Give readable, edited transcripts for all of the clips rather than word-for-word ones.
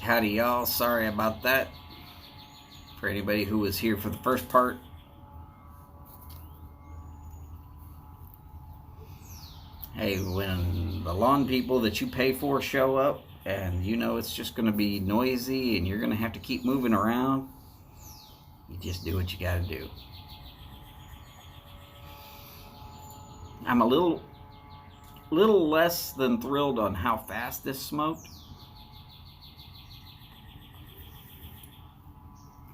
Howdy y'all, sorry about that. For anybody who was here for the first part. Hey, when the lawn people that you pay for show up and you know it's just going to be noisy and you're going to have to keep moving around, you just do what you got to do. I'm a little less than thrilled on how fast this smoked.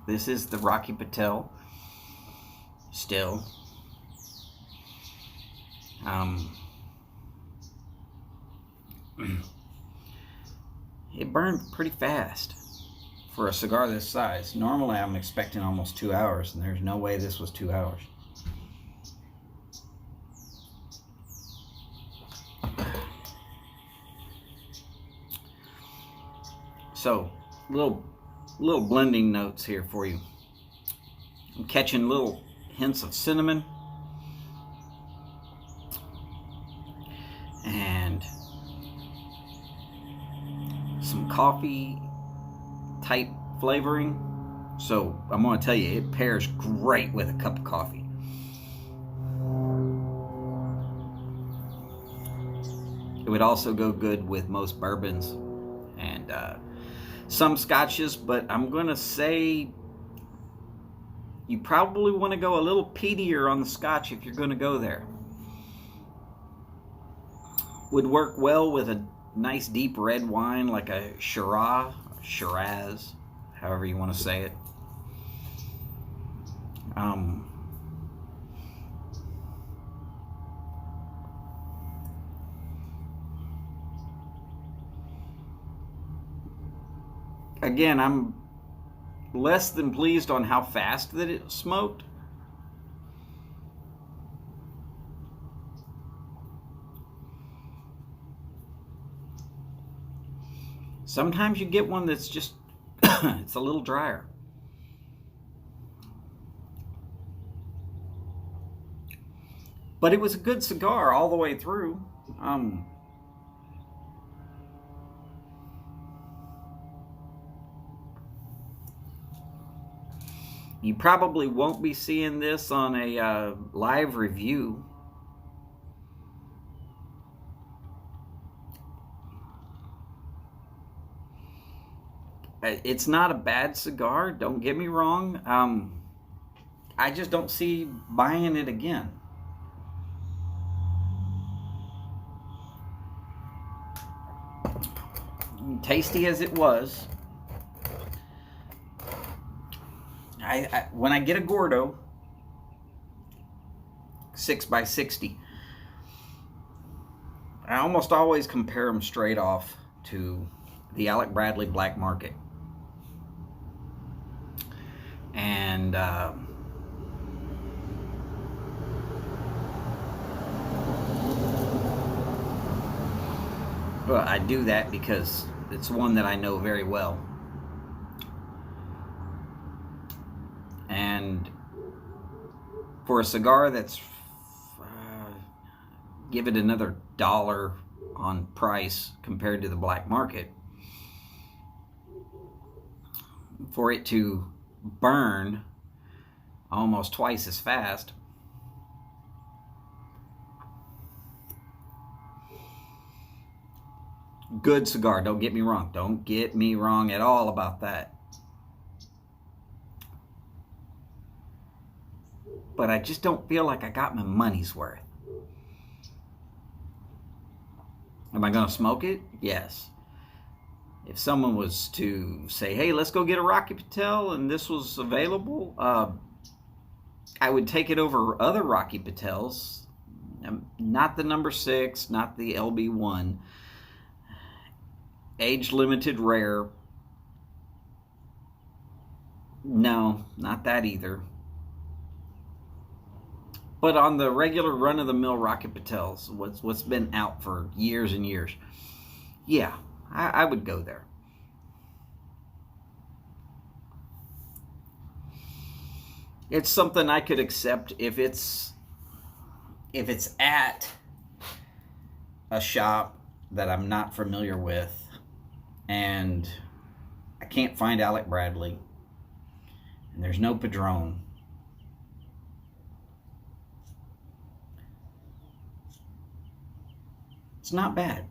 This is the Rocky Patel still. It burned pretty fast for a cigar this size. Normally I'm expecting almost 2 hours, and there's no way this was 2 hours. So, little blending notes here for you. I'm catching little hints of cinnamon and some coffee type flavoring. So I'm going to tell you, it pairs great with a cup of coffee. It would also go good with most bourbons and some scotches, but I'm going to say you probably want to go a little peatier on the scotch if you're going to go there. Would work well with a nice deep red wine like a Shiraz, however you want to say it. Again, I'm less than pleased on how fast that it smoked. Sometimes you get one that's just, it's a little drier. But it was a good cigar all the way through. You probably won't be seeing this on a live review. It's not a bad cigar, don't get me wrong. I just don't see buying it again. Tasty as it was, when I get a Gordo 6x60, I almost always compare them straight off to the Alec Bradley Black Market. And well, I do that because it's one that I know very well. And for a cigar that's give it another $1 on price compared to the black market, for it to burn almost twice as fast, good cigar, don't get me wrong. Don't get me wrong at all about that. But I just don't feel like I got my money's worth. Am I going to smoke it? Yes. If someone was to say, hey, let's go get a Rocky Patel, and this was available, I would take it over other Rocky Patels. Not the number 6, not the LB1. Age limited rare. No, not that either. But on the regular run-of-the-mill Rocky Patels, what's been out for years and years, yeah, I would go there. It's something I could accept if it's at a shop that I'm not familiar with, and I can't find Alec Bradley. And there's no Padron. It's not bad.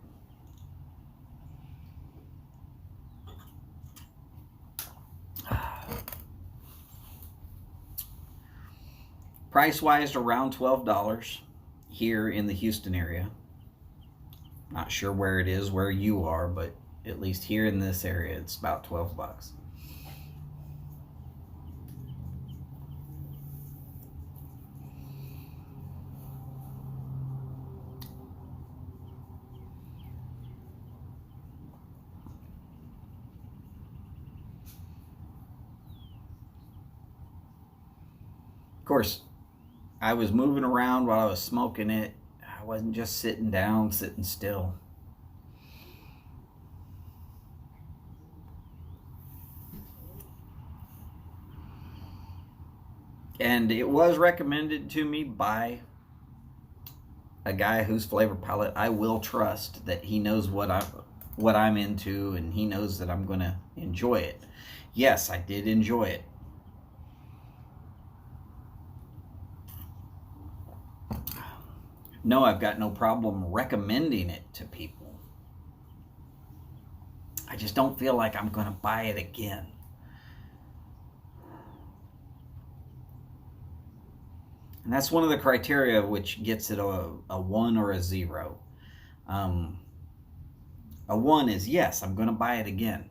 Price-wise, around $12 here in the Houston area. Not sure where it is, where you are, but at least here in this area, it's about 12 bucks. Of course, I was moving around while I was smoking it. I wasn't just sitting down, sitting still. And it was recommended to me by a guy whose flavor palette I will trust, that he knows what I'm into, and he knows that I'm going to enjoy it. Yes, I did enjoy it. No, I've got no problem recommending it to people. I just don't feel like I'm going to buy it again. And that's one of the criteria which gets it a 1 or a 0. A 1 is, yes, I'm going to buy it again.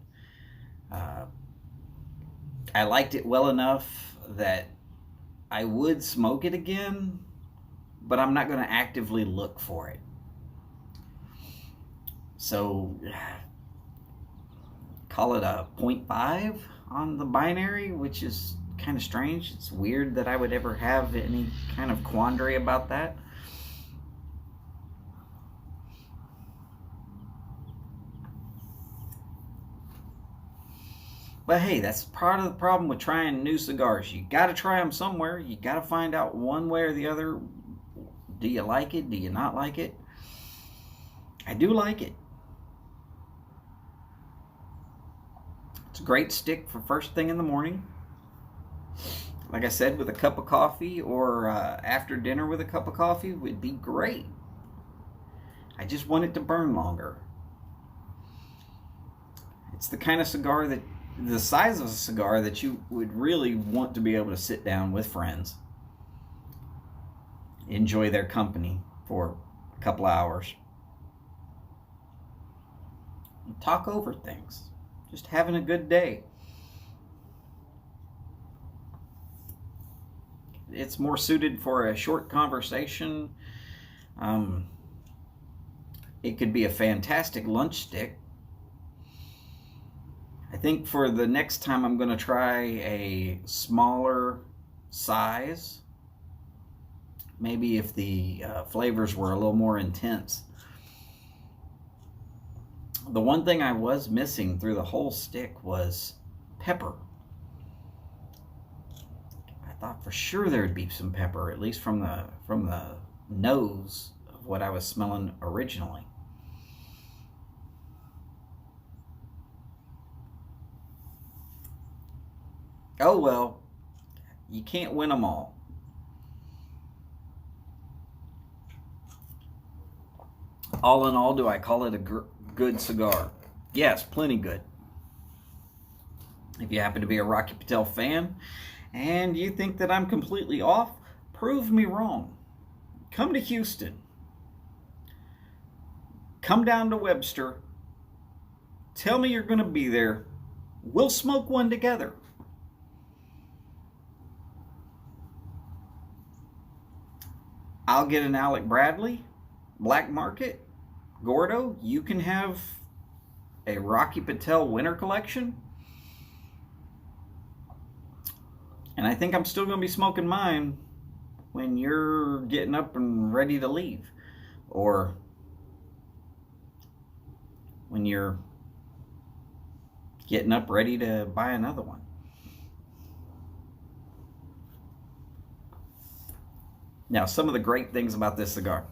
I liked it well enough that I would smoke it again, but I'm not going to actively look for it. So, call it a 0.5 on the binary, which is kind of strange. It's weird that I would ever have any kind of quandary about that. But hey, that's part of the problem with trying new cigars. You got to try them somewhere. You got to find out one way or the other. Do you like it? Do you not like it? I do like it. It's a great stick for first thing in the morning. Like I said, with a cup of coffee, or after dinner with a cup of coffee would be great. I just want it to burn longer. It's the kind of cigar that, the size of a cigar that you would really want to be able to sit down with friends, enjoy their company for a couple of hours, and talk over things. Just having a good day. It's more suited for a short conversation. It could be a fantastic lunch stick. I think for the next time I'm going to try a smaller size. Maybe if the flavors were a little more intense. The one thing I was missing through the whole stick was pepper. I thought for sure there would be some pepper, at least from the nose of what I was smelling originally. Oh well, you can't win them all. All in all, do I call it a good cigar? Yes, plenty good. If you happen to be a Rocky Patel fan and you think that I'm completely off, prove me wrong. Come to Houston. Come down to Webster. Tell me you're going to be there. We'll smoke one together. I'll get an Alec Bradley, Black Market, Gordo. You can have a Rocky Patel Winter Collection. And I think I'm still going to be smoking mine when you're getting up and ready to leave. Or when you're getting up ready to buy another one. Now, some of the great things about this cigar.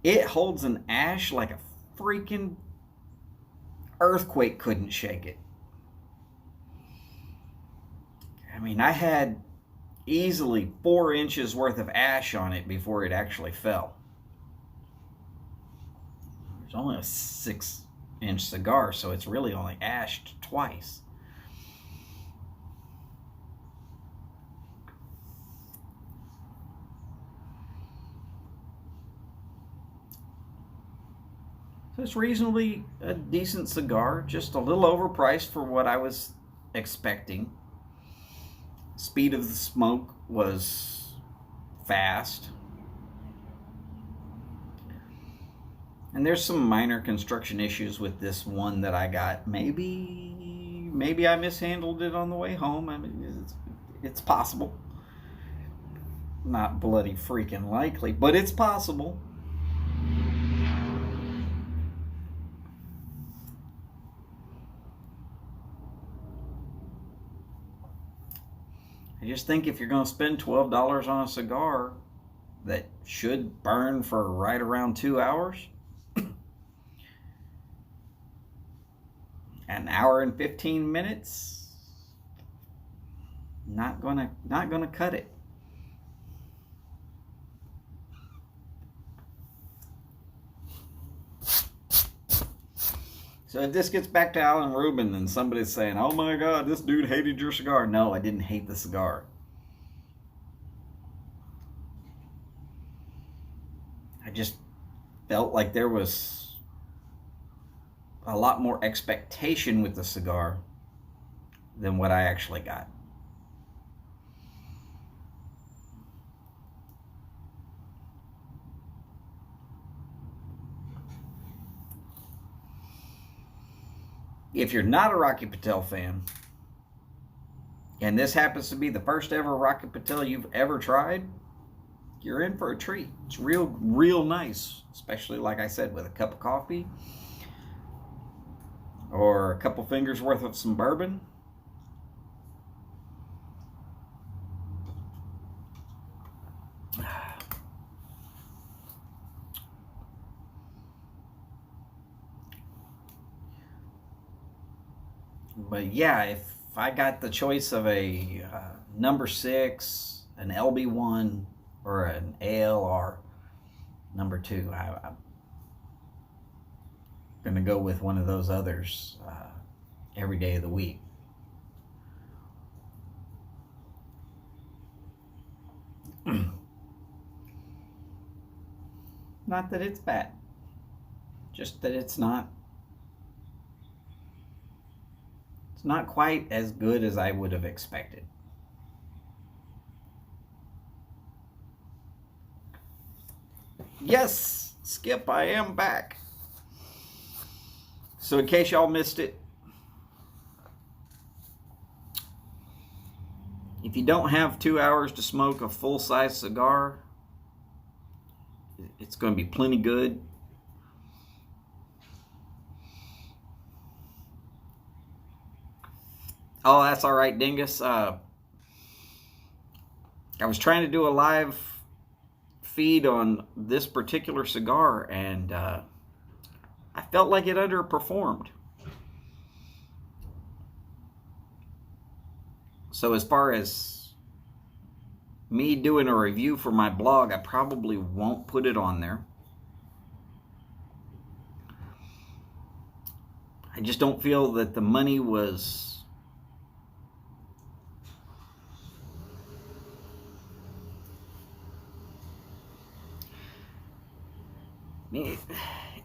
It holds an ash like a freaking earthquake couldn't shake it. I mean, I had easily 4 inches worth of ash on it before it actually fell. It's only a 6-inch cigar, so it's really only ashed twice. So it's reasonably a decent cigar, just a little overpriced for what I was expecting. Speed of the smoke was fast. And there's some minor construction issues with this one that I got. Maybe I mishandled it on the way home. I mean, it's possible. Not bloody freaking likely, but it's possible. I just think if you're going to spend $12 on a cigar that should burn for right around 2 hours, an hour and 15 minutes, not gonna cut it. So if this gets back to Alan Rubin and somebody's saying, oh my God, this dude hated your cigar. No, I didn't hate the cigar. I just felt like there was a lot more expectation with the cigar than what I actually got. If you're not a Rocky Patel fan, and this happens to be the first ever Rocky Patel you've ever tried, you're in for a treat. It's real nice, especially like I said, with a cup of coffee or a couple fingers worth of some bourbon. But yeah, if I got the choice of a number 6, an LB1, or an ALR number 2, I'm going to go with one of those others every day of the week. Not that it's bad, just that it's not quite as good as I would have expected. Yes, Skip, I am back. So in case y'all missed it, if you don't have 2 hours to smoke a full-size cigar, it's going to be plenty good. Oh, that's all right, Dingus. I was trying to do a live feed on this particular cigar, and I felt like it underperformed. So as far as me doing a review for my blog, I probably won't put it on there. I just don't feel that the money was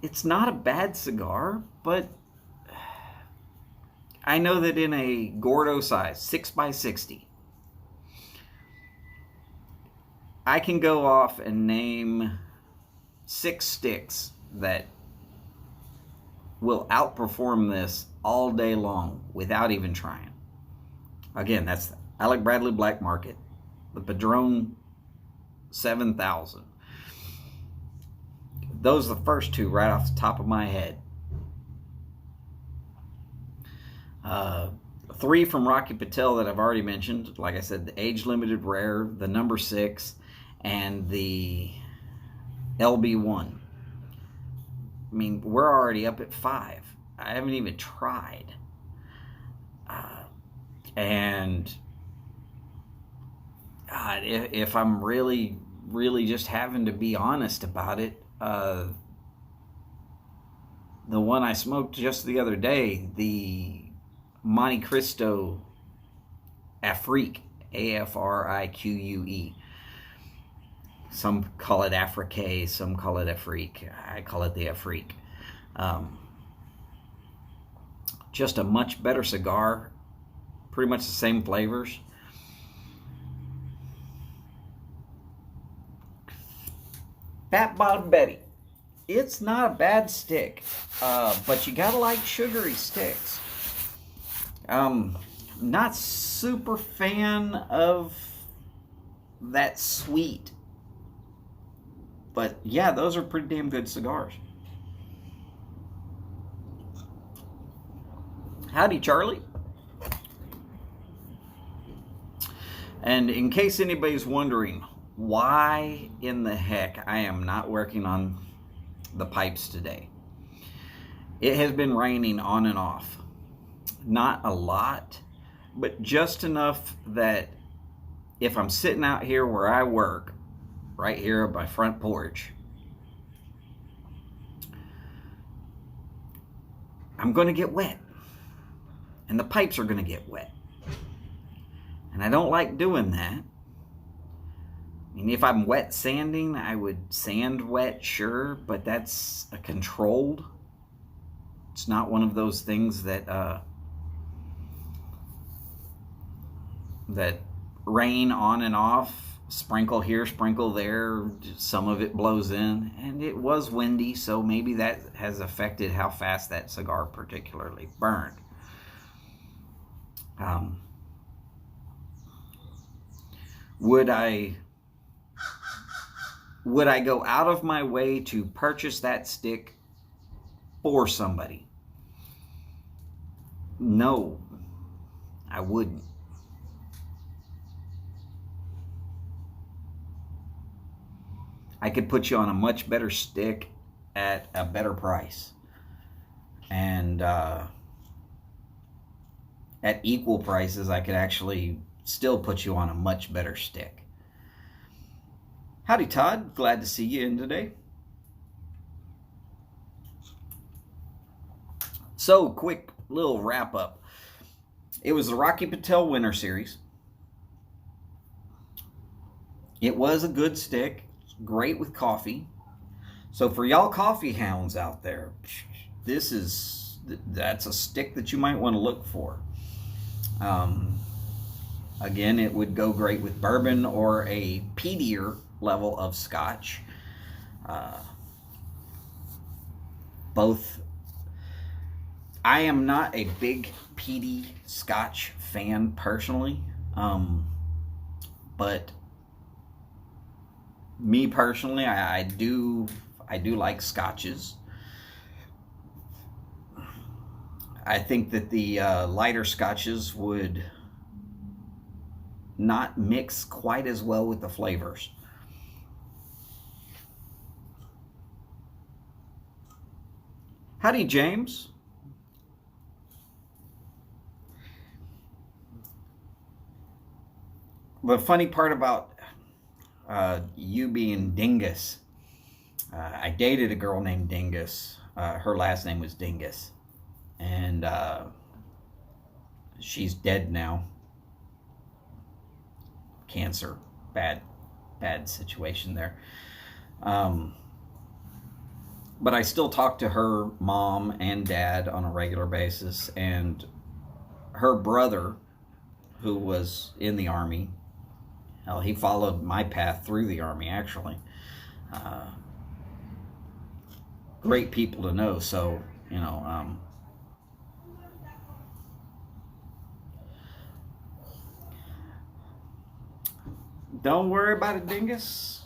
it's not a bad cigar, but I know that in a Gordo size, 6x60, I can go off and name 6 sticks that will outperform this all day long without even trying. Again, that's the Alec Bradley Black Market, the Padron 7000. Those are the first 2 right off the top of my head. 3 from Rocky Patel that I've already mentioned. Like I said, the Age Limited Rare, the number 6, and the LB1. I mean, we're already up at 5. I haven't even tried. And God, if I'm really, really just having to be honest about it, the one I smoked just the other day, the Monte Cristo Afrique, Afrique. Some call it Afrique, some call it Afrique. I call it the Afrique. Just a much better cigar, pretty much the same flavors. Fat Bottom Betty. It's not a bad stick, but you gotta like sugary sticks. Not super fan of that sweet, but yeah, those are pretty damn good cigars. Howdy, Charlie. And in case anybody's wondering why in the heck I am not working on the pipes today, it has been raining on and off. Not a lot, but just enough that if I'm sitting out here where I work, right here at my front porch, I'm going to get wet. And the pipes are going to get wet. And I don't like doing that. I mean, if I'm wet sanding, I would sand wet, sure, but that's a controlled. It's not one of those things that that rain on and off, sprinkle here, sprinkle there, some of it blows in. And it was windy, so maybe that has affected how fast that cigar particularly burned. Would I go out of my way to purchase that stick for somebody? No, I wouldn't. I could put you on a much better stick at a better price. And at equal prices, I could actually still put you on a much better stick. Howdy, Todd. Glad to see you in today. So, quick little wrap up. It was the Rocky Patel Winter Series. It was a good stick. Great with coffee. So for y'all coffee hounds out there, that's a stick that you might want to look for. Again, it would go great with bourbon or a peatier level of scotch. Both. I am not a big peaty scotch fan personally, but me personally, I do like scotches. I think that the lighter scotches would not mix quite as well with the flavors. Howdy, James. The funny part about you being Dingus, I dated a girl named Dingus. Her last name was Dingus. And she's dead now. Cancer. Bad situation there. But I still talk to her mom and dad on a regular basis. And her brother, who was in the Army, he followed my path through the Army, actually. Great people to know. So, you know, don't worry about it, Dingus.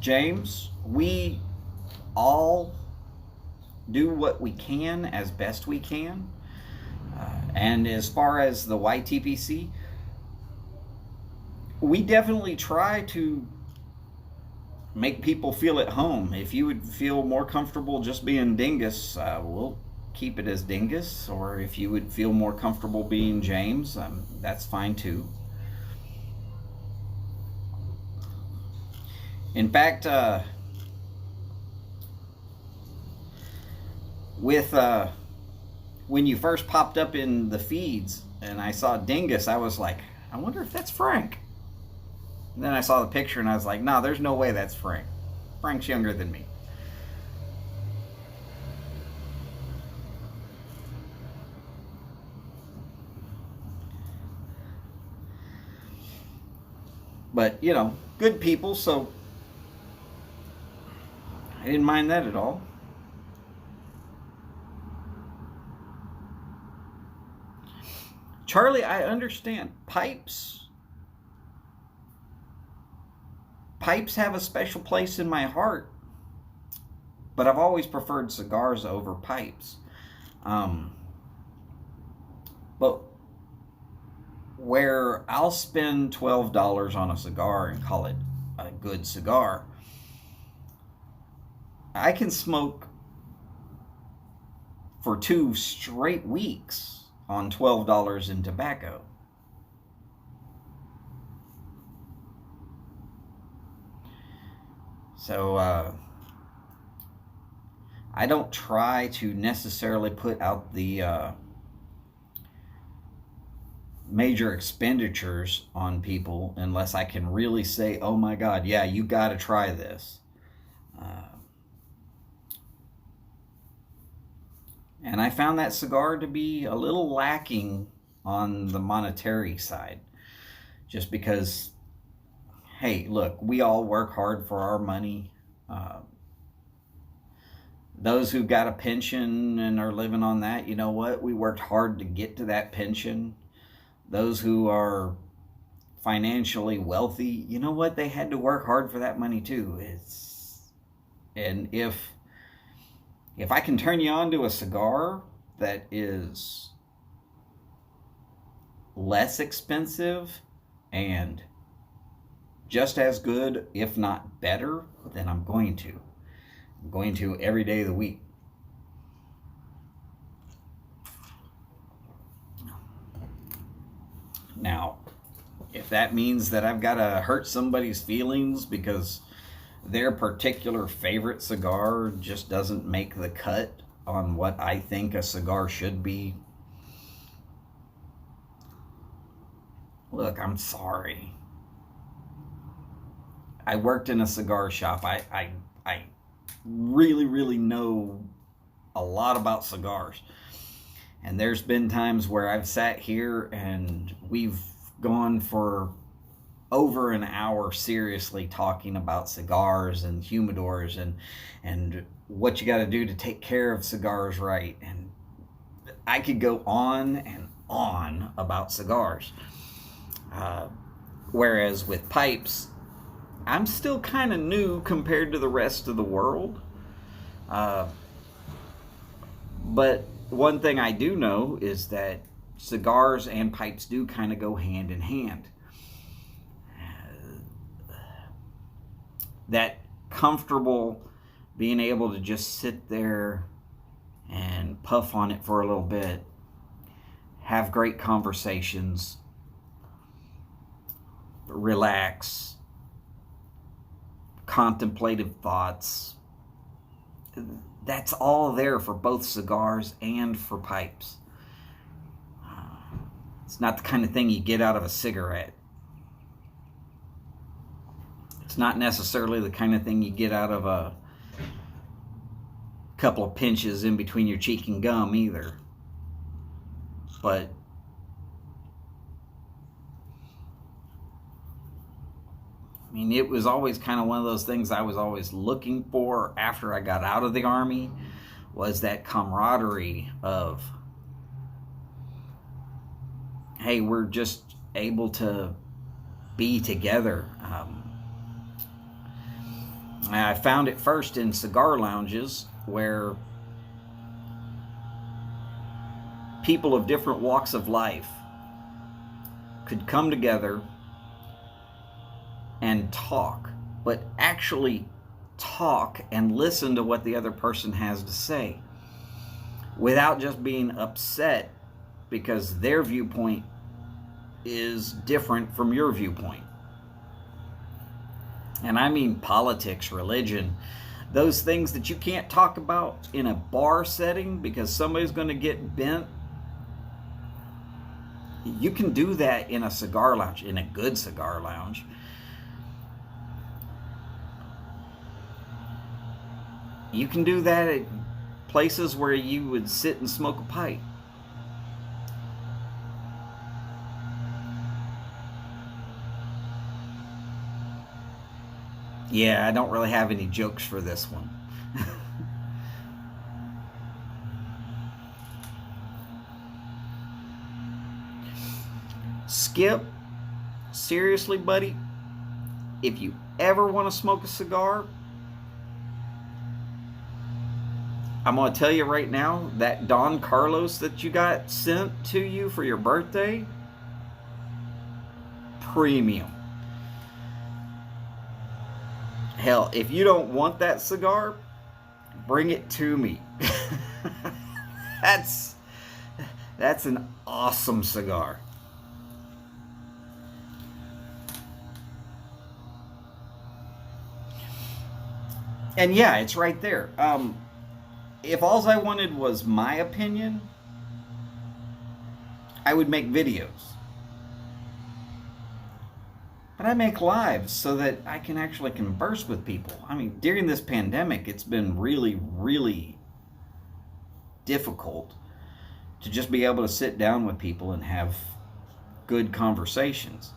James, we all do what we can as best we can. And as far as the YTPC, we definitely try to make people feel at home. If you would feel more comfortable just being Dingus, we'll keep it as Dingus. Or if you would feel more comfortable being James, that's fine too. In fact, with when you first popped up in the feeds and I saw Dingus, I was like, I wonder if that's Frank. And then I saw the picture and I was like, no, there's no way that's Frank. Frank's younger than me. But, you know, good people, so I didn't mind that at all. Charlie, I understand. Pipes have a special place in my heart, but I've always preferred cigars over pipes. But where I'll spend $12 on a cigar and call it a good cigar, I can smoke for 2 straight weeks on $12 in tobacco. So I don't try to necessarily put out the major expenditures on people unless I can really say, oh my God, yeah, you got to try this. And I found that cigar to be a little lacking on the monetary side. Just because, hey, look, we all work hard for our money. Those who've got a pension and are living on that, you know what? We worked hard to get to that pension. Those who are financially wealthy, you know what? They had to work hard for that money too. And if I can turn you on to a cigar that is less expensive and just as good, if not better, then I'm going to. I'm going to every day of the week. Now, if that means that I've got to hurt somebody's feelings because their particular favorite cigar just doesn't make the cut on what I think a cigar should be, look, I'm sorry. I worked in a cigar shop. I really, really know a lot about cigars. And there's been times where I've sat here and we've gone for over an hour seriously talking about cigars and humidors and what you got to do to take care of cigars right. And I could go on and on about cigars. Whereas with pipes, I'm still kind of new compared to the rest of the world. But one thing I do know is that cigars and pipes do kind of go hand in hand. That comfortable being able to just sit there and puff on it for a little bit, have great conversations, relax, contemplative thoughts. That's all there for both cigars and for pipes. It's not the kind of thing you get out of a cigarette. It's not necessarily the kind of thing you get out of a couple of pinches in between your cheek and gum either. But I mean, it was always kind of one of those things I was always looking for after I got out of the Army, was that camaraderie of, hey, we're just able to be together. I found it first in cigar lounges where people of different walks of life could come together and talk, but actually talk and listen to what the other person has to say without just being upset because their viewpoint is different from your viewpoint. And I mean politics, religion, those things that you can't talk about in a bar setting because somebody's going to get bent. You can do that in a cigar lounge, in a good cigar lounge. You can do that at places where you would sit and smoke a pipe. Yeah, I don't really have any jokes for this one. Skip, seriously, buddy, if you ever want to smoke a cigar, I'm going to tell you right now, that Don Carlos that you got sent to you for your birthday, premium. Hell, if you don't want that cigar, bring it to me. That's an awesome cigar. And yeah, it's right there. If all I wanted was my opinion, I would make videos. But I make lives so that I can actually converse with people. I mean, during this pandemic, it's been really, really difficult to just be able to sit down with people and have good conversations.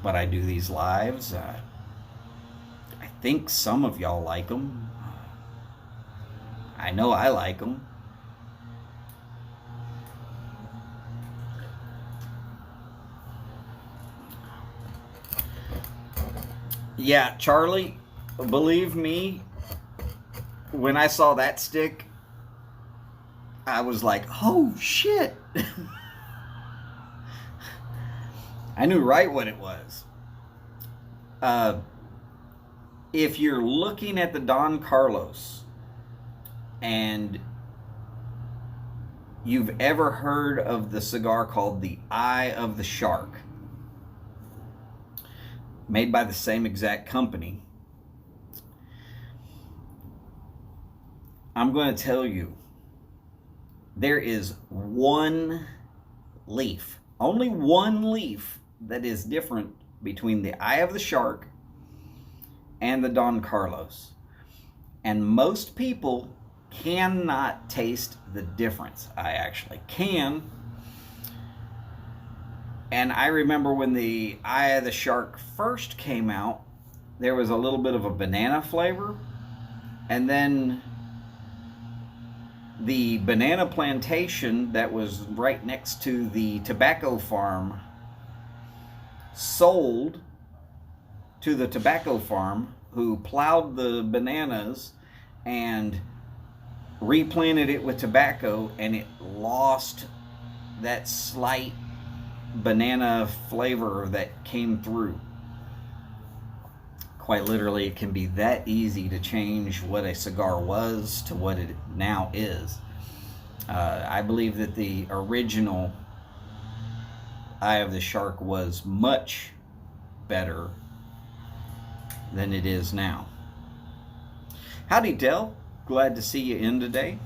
But I do these lives. I think some of y'all like them. I know I like them. Yeah, Charlie, believe me, when I saw that stick, I was like, oh shit. I knew right what it was. If you're looking at the Don Carlos and you've ever heard of the cigar called the Eye of the Shark, made by the same exact company, I'm going to tell you, there is one leaf, only one leaf that is different between the Eye of the Shark and the Don Carlos. And most people cannot taste the difference. I actually can. And I remember when the Eye of the Shark first came out, there was a little bit of a banana flavor. And then the banana plantation that was right next to the tobacco farm sold to the tobacco farm, who plowed the bananas and replanted it with tobacco, and it lost that slight banana flavor that came through. Quite literally, it can be that easy to change what a cigar was to what it now is. I believe that the original Eye of the Shark was much better than it is now. Howdy, Del. Glad to see you in today.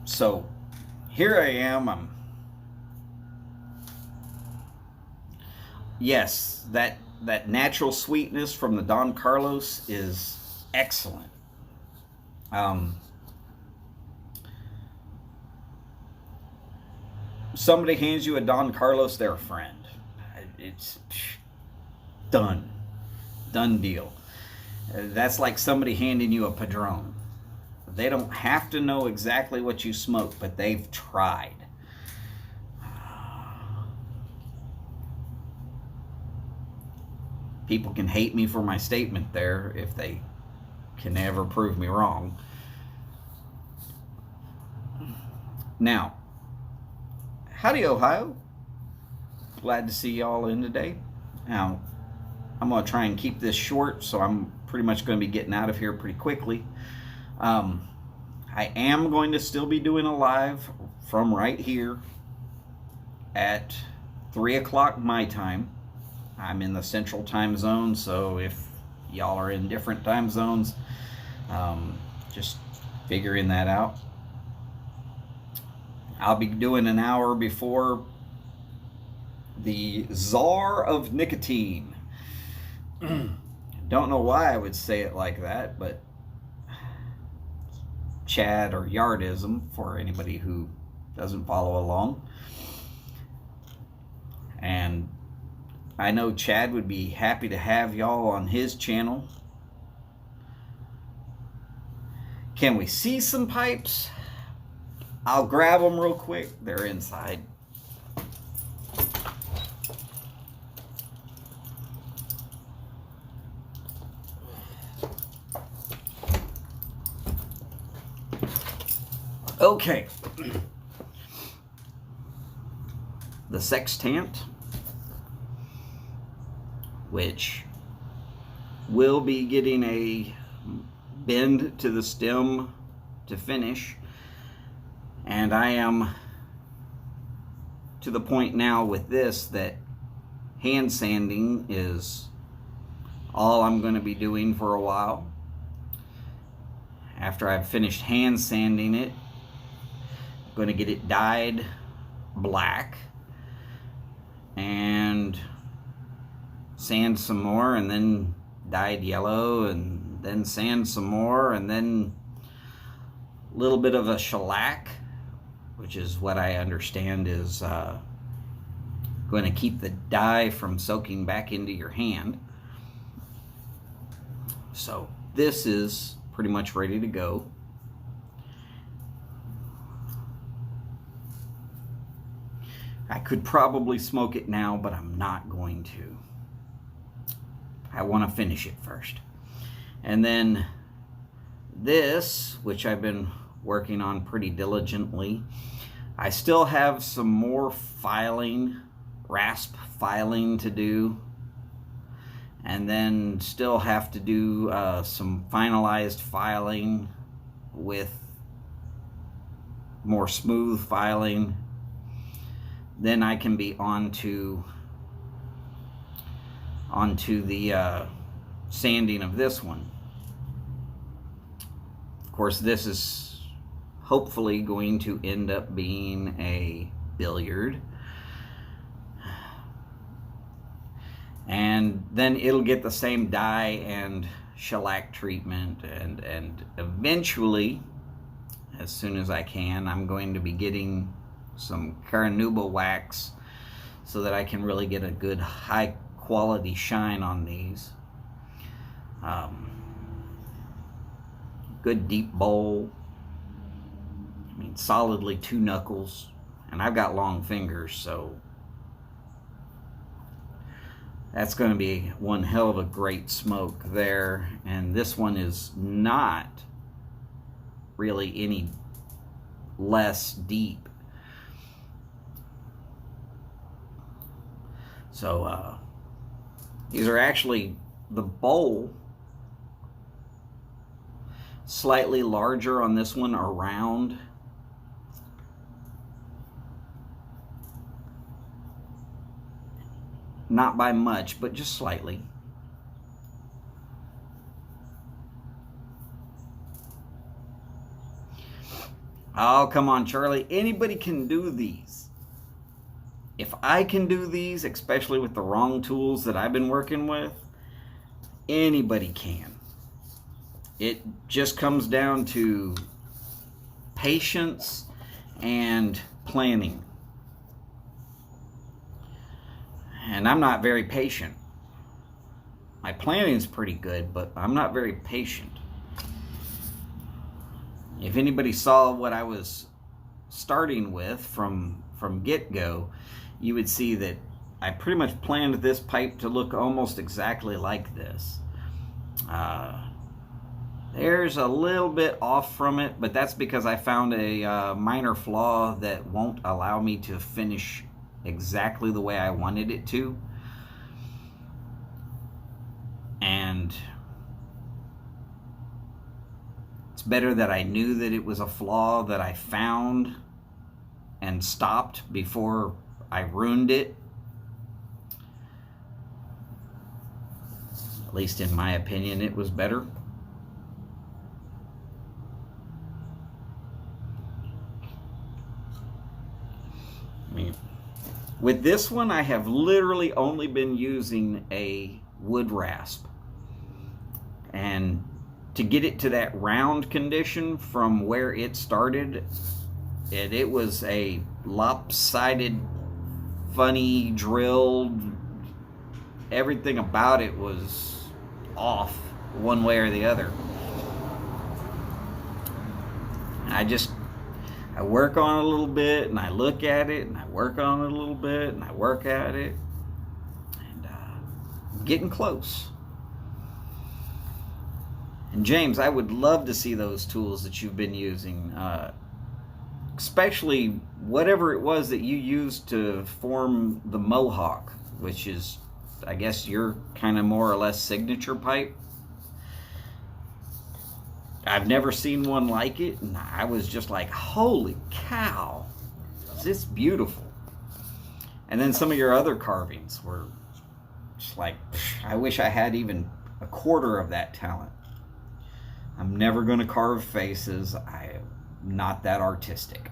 So here I am. Yes, that natural sweetness from the Don Carlos is excellent. Somebody hands you a Don Carlos, they're a friend. It's done deal. That's like somebody handing you a Padron. They don't have to know exactly what you smoke, but they've tried. People can hate me for my statement there if they can ever prove me wrong. Now, howdy, Ohio. Glad to see y'all in today. Now, I'm going to try and keep this short, so I'm pretty much going to be getting out of here pretty quickly. I I am going to still be doing a live from right here at 3 o'clock my time. I'm in the central time zone, so if y'all are in different time zones, just figuring that out. I'll be doing an hour before the czar of nicotine. Don't know why I would say it like that, but Chad or Yardism for anybody who doesn't follow along. And I know Chad would be happy to have y'all on his channel. Can we see some pipes? I'll grab them real quick. They're inside. Okay. The sextant, which will be getting a bend to the stem to finish, and I am to the point now with this that hand sanding is all I'm going to be doing for a while. After I've finished hand sanding it, I'm going to get it dyed black and sand some more, and then dyed yellow, and then sand some more, and then a little bit of a shellac, which is what I understand is going to keep the dye from soaking back into your hand. So this is pretty much ready to go. I could probably smoke it now, but I'm not going to. I want to finish it first. And then this, which I've been working on pretty diligently, I still have some more filing, rasp filing to do, and then still have to do some finalized filing with more smooth filing. Then I can be onto the sanding of this one. Of course, this is hopefully going to end up being a billiard, and then it'll get the same dye and shellac treatment, and eventually, as soon as I can, I'm going to be getting some Caranuba wax so that I can really get a good high quality shine on these. Good deep bowl. I mean, solidly 2 knuckles, and I've got long fingers, so that's going to be one hell of a great smoke there. And this one is not really any less deep. So these are actually, the bowl slightly larger on this one around. Not by much, but just slightly. Oh, come on, Charlie. Anybody can do these. If I can do these, especially with the wrong tools that I've been working with, anybody can. It just comes down to patience and planning. And I'm not very patient. My planning is pretty good, but I'm not very patient. If anybody saw what I was starting with from get-go, you would see that I pretty much planned this pipe to look almost exactly like this. There's a little bit off from it, but that's because I found a minor flaw that won't allow me to finish exactly the way I wanted it to. And it's better that I knew that it was a flaw that I found and stopped before I ruined it. At least in my opinion, it was better. I mean, with this one, I have literally only been using a wood rasp. And to get it to that round condition from where it started, it was a lopsided, funny, drilled, everything about it was off one way or the other. I work on it a little bit, and I look at it, and I work on it a little bit, and I work at it, and I'm getting close. And James, I would love to see those tools that you've been using, especially whatever it was that you used to form the Mohawk, which is, I guess, your kind of more or less signature pipe. I've never seen one like it, and I was just like, holy cow, is this beautiful. And then some of your other carvings were just like, I wish I had even a quarter of that talent. I'm never going to carve faces. I am not that artistic.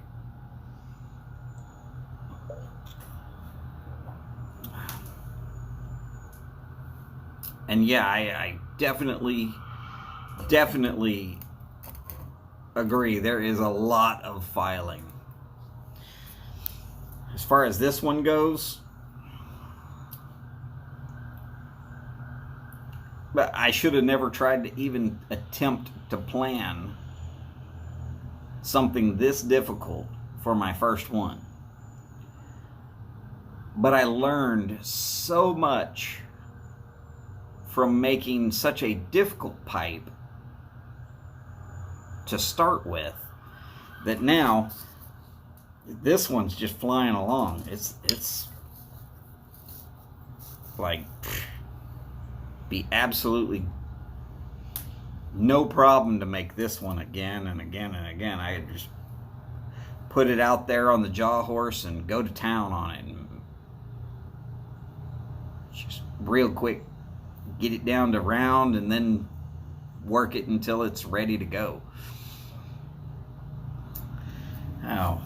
And yeah, I definitely agree. There is a lot of filing. As far as this one goes, but I should have never tried to even attempt to plan something this difficult for my first one. But I learned so much from making such a difficult pipe to start with that now this one's just flying along. It's like be absolutely no problem to make this one again and again and again. I just put it out there on the jaw horse and go to town on it, and just real quick get it down to round and then work it until it's ready to go. Now,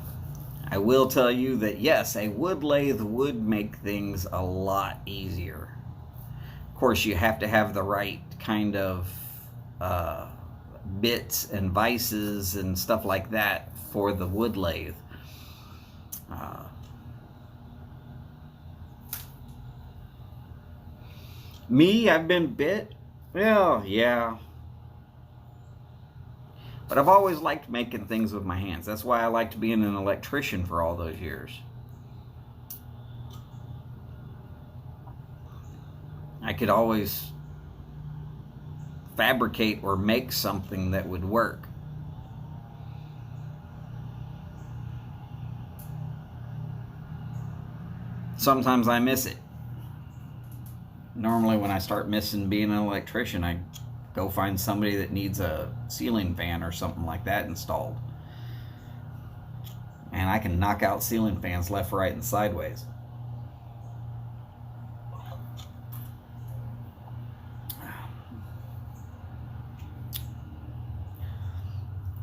I will tell you that yes, a wood lathe would make things a lot easier. Of course, you have to have the right kind of bits and vices and stuff like that for the wood lathe. Me, I've been bit. Well, yeah. But I've always liked making things with my hands. That's why I liked being an electrician for all those years. I could always fabricate or make something that would work. Sometimes I miss it. Normally when I start missing being an electrician, I go find somebody that needs a ceiling fan or something like that installed. And I can knock out ceiling fans left, right, and sideways.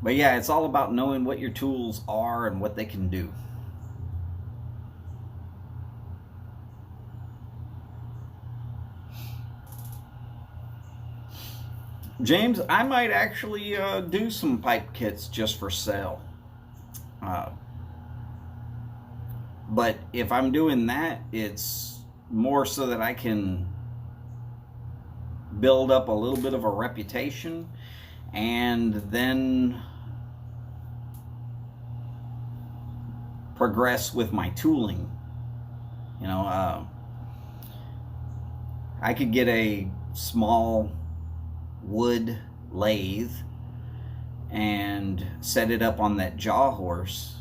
But yeah, it's all about knowing what your tools are and what they can do. James, I might actually do some pipe kits just for sale. But if I'm doing that, it's more so that I can build up a little bit of a reputation and then progress with my tooling. You know, I could get a small wood lathe and set it up on that jaw horse.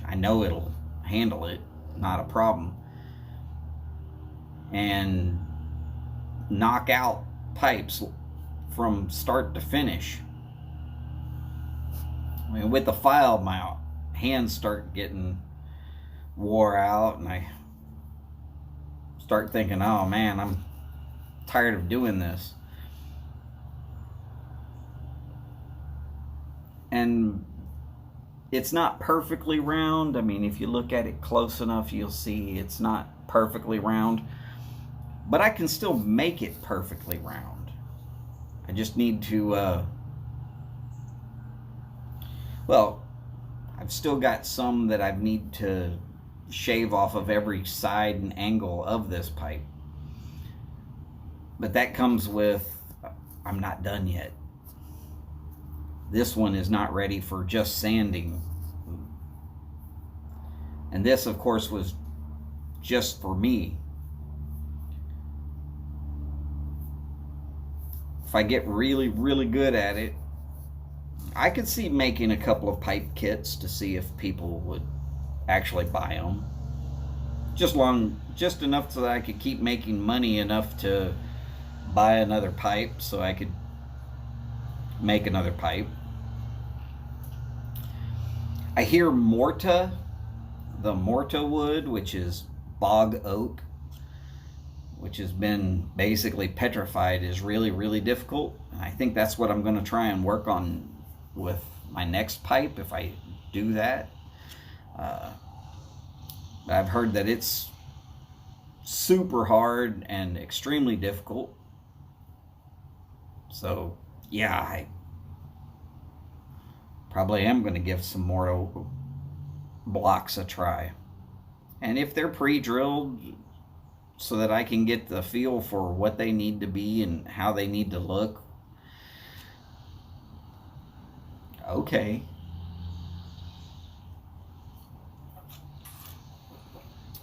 I know it'll handle it, not a problem, and knock out pipes from start to finish I mean, with the file, my hands start getting wore out, and I start thinking, oh man, I'm tired of doing this. And it's not perfectly round. I mean, if you look at it close enough, you'll see it's not perfectly round, but I can still make it perfectly round. I just need to well, I've still got some that I need to shave off of every side and angle of this pipe, but that comes with, I'm not done yet. This one is not ready for just sanding. And this, of course, was just for me. If I get really, really good at it, I could see making a couple of pipe kits to see if people would actually buy them. Just enough so that I could keep making money enough to buy another pipe so I could make another pipe. I hear Morta, the Morta wood, which is bog oak, which has been basically petrified, is really, really difficult. And I think that's what I'm going to try and work on with my next pipe if I do that. I've heard that it's super hard and extremely difficult. So yeah, I probably am going to give some more blocks a try. And if they're pre-drilled so that I can get the feel for what they need to be and how they need to look, okay.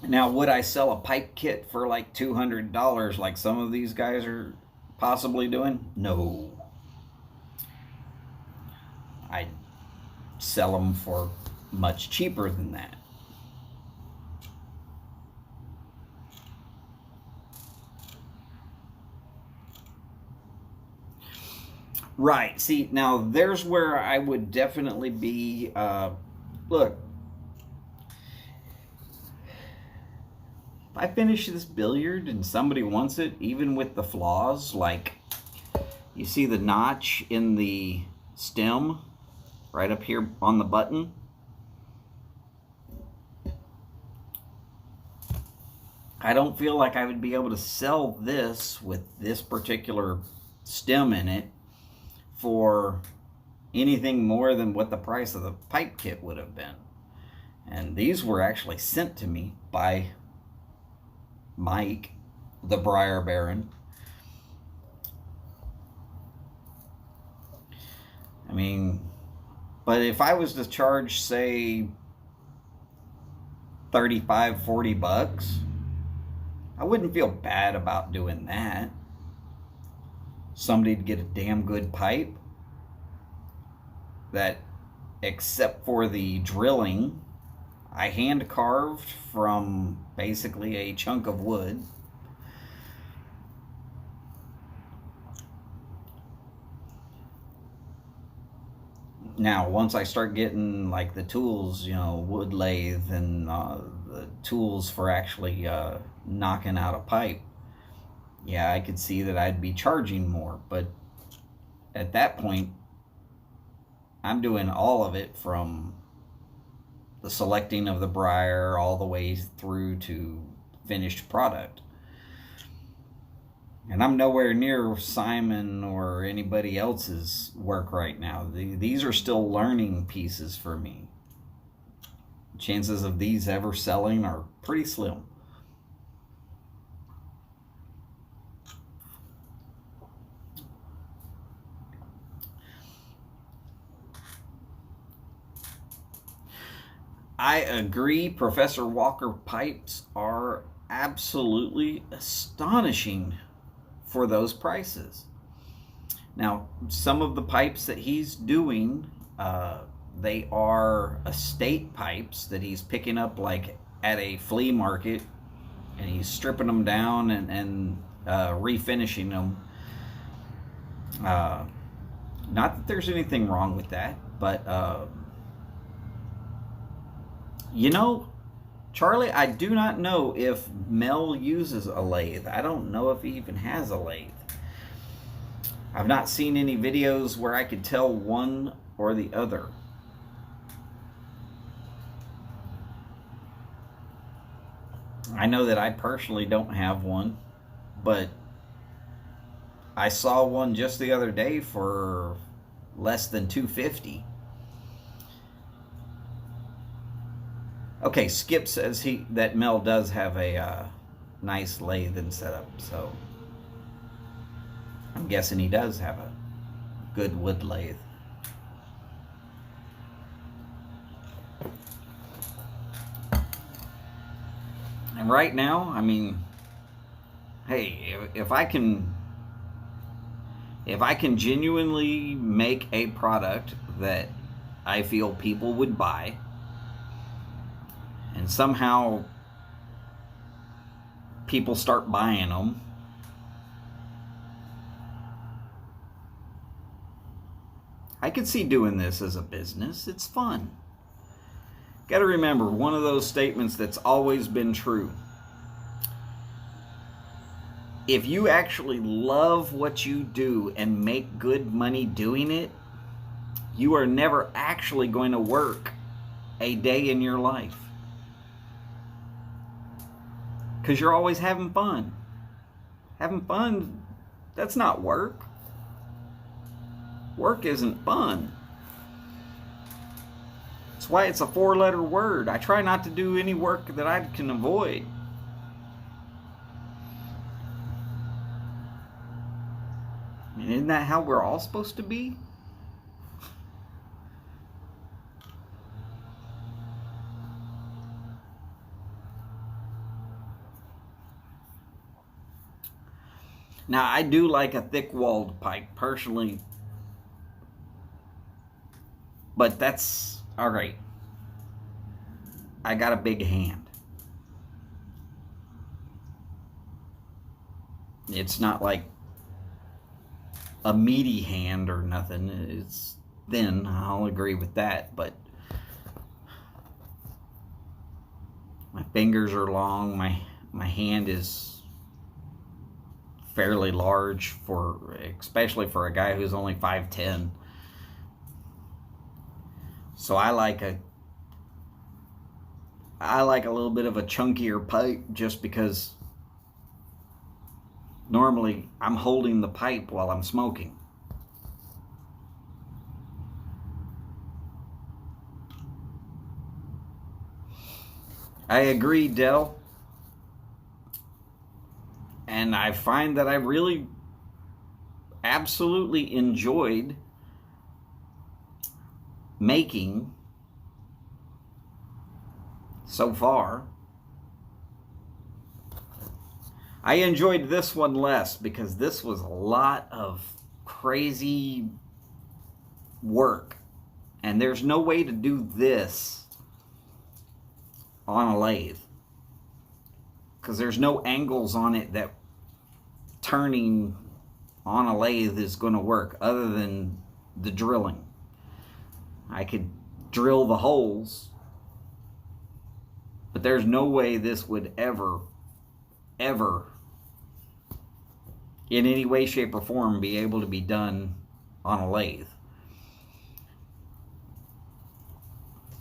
Now, would I sell a pipe kit for like $200 like some of these guys are possibly doing? No. I'd sell them for much cheaper than that. Right. See, now there's where I would definitely be. Look, if I finish this billiard and somebody wants it, even with the flaws, like you see the notch in the stem right up here on the button, I don't feel like I would be able to sell this with this particular stem in it for anything more than what the price of the pipe kit would have been. And these were actually sent to me by Mike, the Briar Baron. I mean, but if I was to charge, say, 35, 40 bucks, I wouldn't feel bad about doing that. Somebody to get a damn good pipe that, except for the drilling, I hand carved from basically a chunk of wood. Now, once I start getting like the tools, you know, wood lathe and the tools for actually knocking out a pipe, yeah, I could see that I'd be charging more. But at that point, I'm doing all of it, from the selecting of the briar all the way through to finished product. And I'm nowhere near Simon or anybody else's work right now. These are still learning pieces for me. Chances of these ever selling are pretty slim. I agree, Professor Walker pipes are absolutely astonishing for those prices. Now, some of the pipes that he's doing, they are estate pipes that he's picking up like at a flea market, and he's stripping them down and refinishing them. Not that there's anything wrong with that, But, you know, Charlie, I do not know if Mel uses a lathe. I don't know if he even has a lathe. I've not seen any videos where I could tell one or the other. I know that I personally don't have one, but I saw one just the other day for less than $250. Okay, Skip says that Mel does have a nice lathe and setup, so I'm guessing he does have a good wood lathe. And right now, I mean, hey, if I can genuinely make a product that I feel people would buy, and somehow people start buying them, I could see doing this as a business. It's fun. Got to remember, one of those statements that's always been true. If you actually love what you do and make good money doing it, you are never actually going to work a day in your life. Because you're always having fun. Having fun, that's not work. Work isn't fun. That's why it's a 4-letter word. I try not to do any work that I can avoid. I mean, isn't that how we're all supposed to be? Now, I do like a thick-walled pipe, personally. But that's, all right. I got a big hand. It's not like a meaty hand or nothing. It's thin, I'll agree with that. But my fingers are long. My hand is fairly large, especially for a guy who's only 5'10". So I like a little bit of a chunkier pipe, just because normally I'm holding the pipe while I'm smoking. I agree, Del. And I find that I really absolutely enjoyed making so far. I enjoyed this one less because this was a lot of crazy work, and there's no way to do this on a lathe because there's no angles on it that turning on a lathe is going to work, other than the drilling. I could drill the holes, but there's no way this would ever in any way, shape, or form be able to be done on a lathe.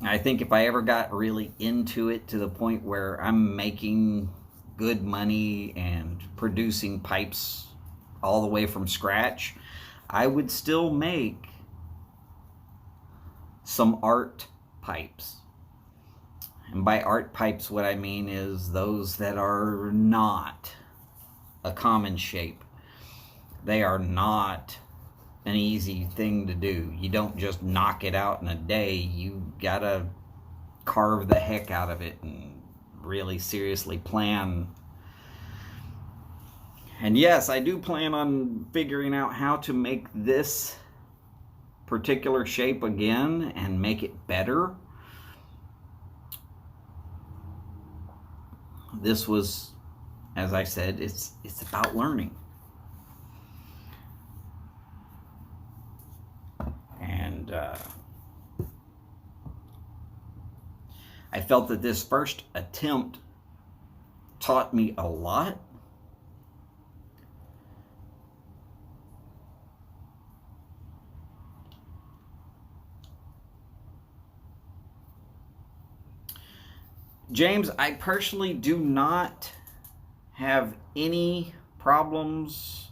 I think if I ever got really into it to the point where I'm making good money and producing pipes all the way from scratch, I would still make some art pipes. And by art pipes, what I mean is those that are not a common shape. They are not an easy thing to do. You don't just knock it out in a day. You gotta carve the heck out of it and really seriously plan. And yes, I do plan on figuring out how to make this particular shape again and make it better. This was, as I said, it's about learning. And I felt that this first attempt taught me a lot. James, I personally do not have any problems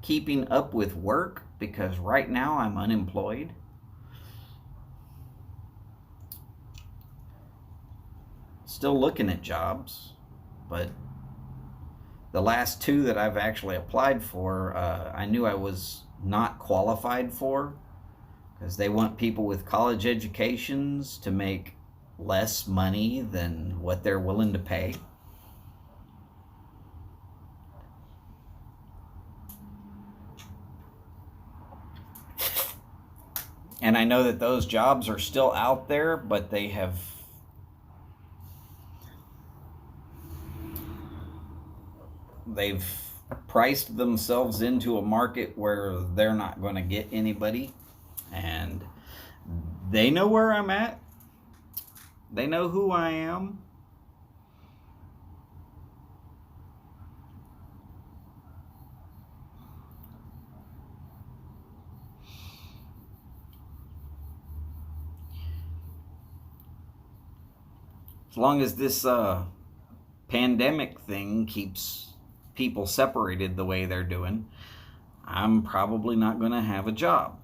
keeping up with work because right now I'm unemployed. Still looking at jobs, but the last two that I've actually applied for, I knew I was not qualified for because they want people with college educations to make less money than what they're willing to pay. And I know that those jobs are still out there, but they've priced themselves into a market where they're not going to get anybody. And they know where I'm at. They know who I am. As long as this pandemic thing keeps people separated the way they're doing, I'm probably not going to have a job.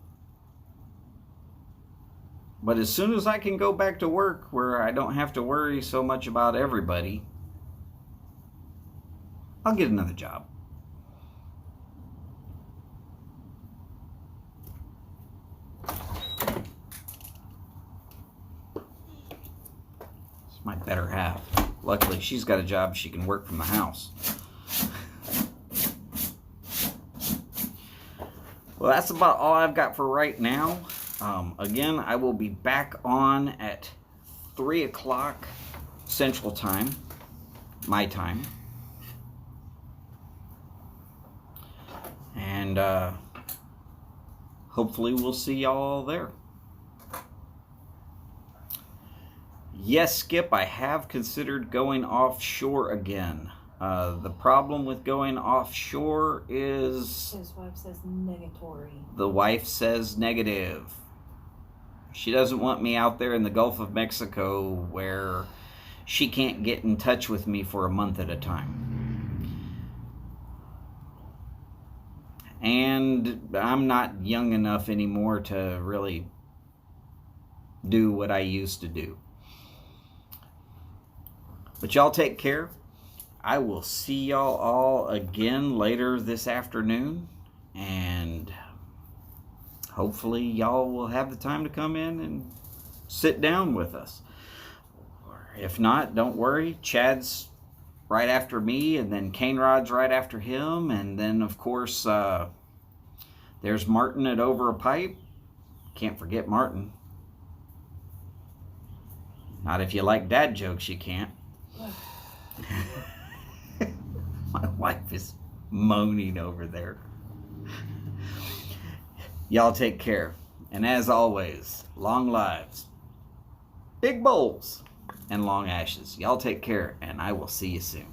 But as soon as I can go back to work where I don't have to worry so much about everybody, I'll get another job. It's my better half. Luckily, she's got a job she can work from the house. Well, that's about all I've got for right now. Again, I will be back on at 3 o'clock Central Time, my time. And hopefully we'll see y'all there. Yes, Skip, I have considered going offshore again. The problem with going offshore is... His wife says negatory. The wife says negative. She doesn't want me out there in the Gulf of Mexico where she can't get in touch with me for a month at a time. And I'm not young enough anymore to really do what I used to do. But y'all take care. I will see y'all all again later this afternoon. And hopefully y'all will have the time to come in and sit down with us. If not, don't worry. Chad's right after me, and then Cane Rod's right after him. And then, of course, there's Martin at Over a Pipe. Can't forget Martin. Not if you like dad jokes, you can't. My wife is moaning over there. Y'all take care. And as always, long lives, big bowls, and long ashes. Y'all take care, and I will see you soon.